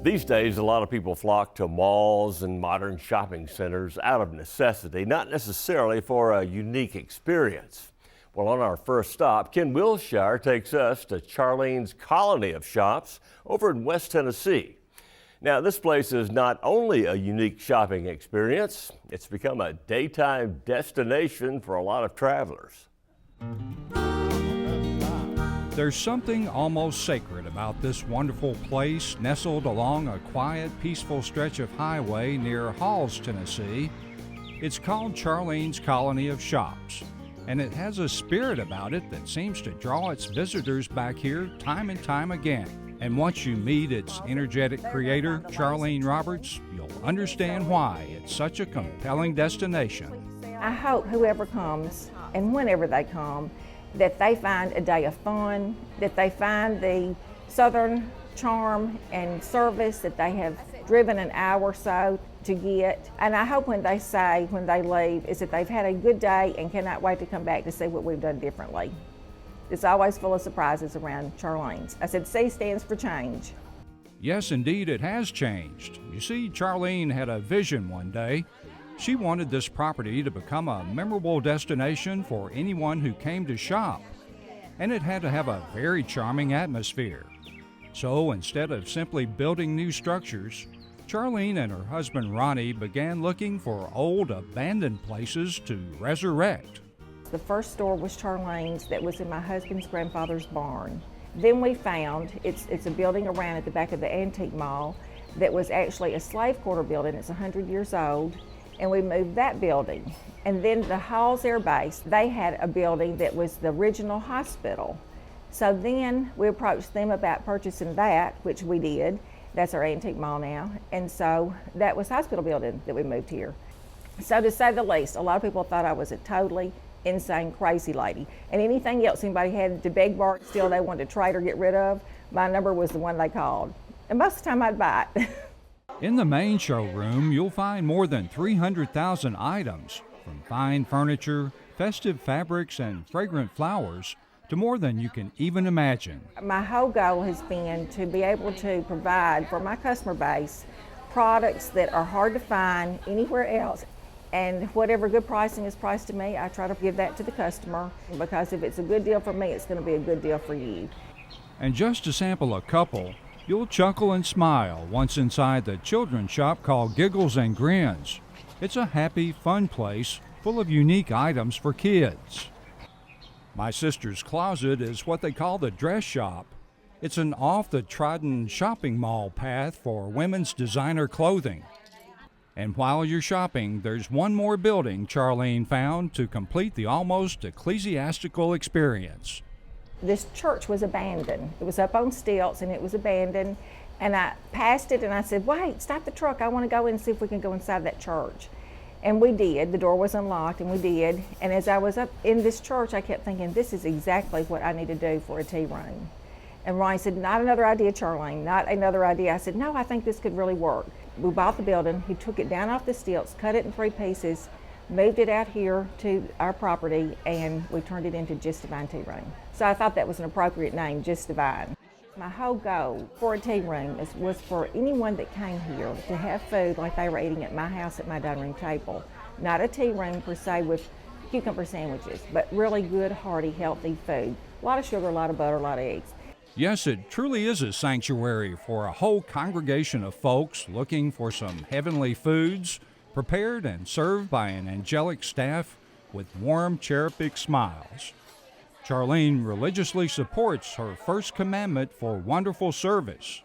These days, a lot of people flock to malls and modern shopping centers out of necessity, not necessarily for a unique experience. Well, on our first stop, Ken Wilshire takes us to Charlene's colony of shops over in West Tennessee. Now, this place is not only a unique shopping experience, it's become a daytime destination for a lot of travelers. There's something almost sacred about this wonderful place nestled along a quiet, peaceful stretch of highway near Halls, Tennessee. It's called Charlene's Colony of Shops, and it has a spirit about it that seems to draw its visitors back here time and time again. And once you meet its energetic creator, Charlene Roberts, you'll understand why it's such a compelling destination. I hope whoever comes, and whenever they come, that they find a day of fun, that they find the Southern charm and service that they have driven an hour or so to get. And I hope when they say, when they leave, is that they've had a good day and cannot wait to come back to see what we've done differently. It's always full of surprises around Charlene's. I said C stands for change. Yes, indeed, it has changed. You see, Charlene had a vision one day. She wanted this property to become a memorable destination for anyone who came to shop, and it had to have a very charming atmosphere. So instead of simply building new structures, Charlene and her husband Ronnie began looking for old abandoned places to resurrect. The first store was Charlene's that was in my husband's grandfather's barn. Then we found, it's a building around at the back of the antique mall that was actually a slave quarter building. It's 100 years old. And we moved that building. And then the Halls Air Base, they had a building that was the original hospital. So then we approached them about purchasing that, which we did. That's our antique mall now. And so that was hospital building that we moved here. So to say the least, a lot of people thought I was a totally insane, crazy lady. And anything else anybody had to beg, bark, steal, they wanted to trade or get rid of, my number was the one they called. And most of the time I'd buy it. In the main showroom, you'll find more than 300,000 items, from fine furniture, festive fabrics, and fragrant flowers, to more than you can even imagine. My whole goal has been to be able to provide for my customer base products that are hard to find anywhere else. And whatever good pricing is priced to me, I try to give that to the customer, because if it's a good deal for me, it's going to be a good deal for you. And just to sample a couple, you'll chuckle and smile once inside the children's shop called Giggles and Grins. It's a happy, fun place full of unique items for kids. My sister's closet is what they call the dress shop. It's an off-the-trodden shopping mall path for women's designer clothing. And while you're shopping, there's one more building Charlene found to complete the almost ecclesiastical experience. This church was abandoned. It was up on stilts and it was abandoned. And I passed it and I said, wait, stop the truck. I want to go in and see if we can go inside that church. And we did. The door was unlocked and we did. And as I was up in this church, I kept thinking, this is exactly what I need to do for a tea room. And Ronnie said, not another idea, Charlene, not another idea. I said, no, I think this could really work. We bought the building. He took it down off the stilts, cut it in 3 pieces, moved it out here to our property, and we turned it into Just Divine Tea Room. So I thought that was an appropriate name, Just Divine. My whole goal for a tea room was for anyone that came here to have food like they were eating at my house at my dining room table. Not a tea room per se with cucumber sandwiches, but really good, hearty, healthy food. A lot of sugar, a lot of butter, a lot of eggs. Yes, it truly is a sanctuary for a whole congregation of folks looking for some heavenly foods, prepared and served by an angelic staff with warm, cherubic smiles. Charlene religiously supports her first commandment for wonderful service.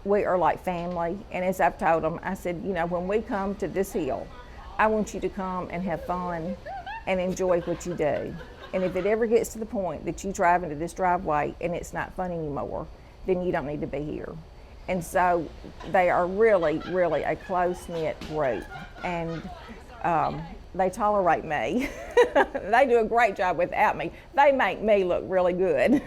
We are like family, and as I've told them, I said, you know, when we come to this hill, I want you to come and have fun and enjoy what you do. And if it ever gets to the point that you drive into this driveway and it's not fun anymore, then you don't need to be here. And so they are really, really a close-knit group, and they tolerate me. They do a great job without me. They make me look really good.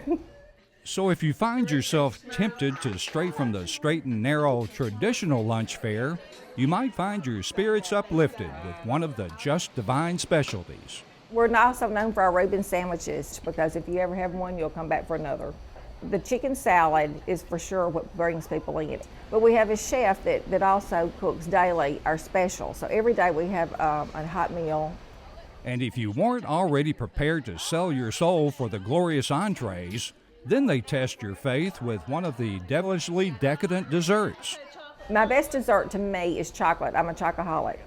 So if you find yourself tempted to stray from the straight and narrow traditional lunch fare, you might find your spirits uplifted with one of the Just Divine specialties. We're also known for our Reuben sandwiches, because if you ever have one, you'll come back for another. the chicken salad is for sure what brings people in. But we have a chef that also cooks daily our special. So every day we have a hot meal. And if you weren't already prepared to sell your soul for the glorious entrees, then they test your faith with one of the devilishly decadent desserts. My best dessert to me is chocolate. I'm a chocoholic.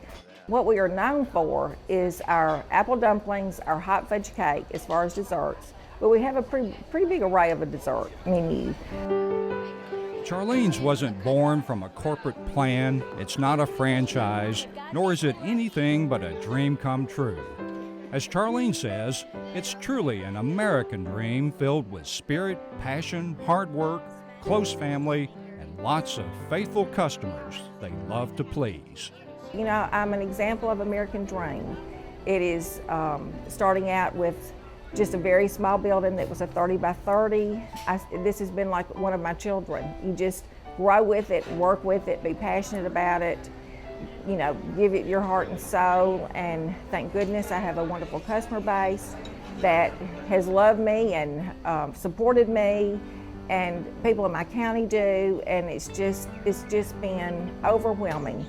What we are known for is our apple dumplings, our hot fudge cake as far as desserts. But we have a pretty big array of a dessert menu. Charlene's wasn't born from a corporate plan. It's not a franchise, nor is it anything but a dream come true. As Charlene says, it's truly an American dream filled with spirit, passion, hard work, close family, and lots of faithful customers they love to please. You know, I'm an example of American dream. It is starting out with just a very small building that was a 30 by 30. This has been like one of my children. You just grow with it, work with it, be passionate about it, you know, give it your heart and soul, and thank goodness I have a wonderful customer base that has loved me and supported me, and people in my county do, and it's just been overwhelming.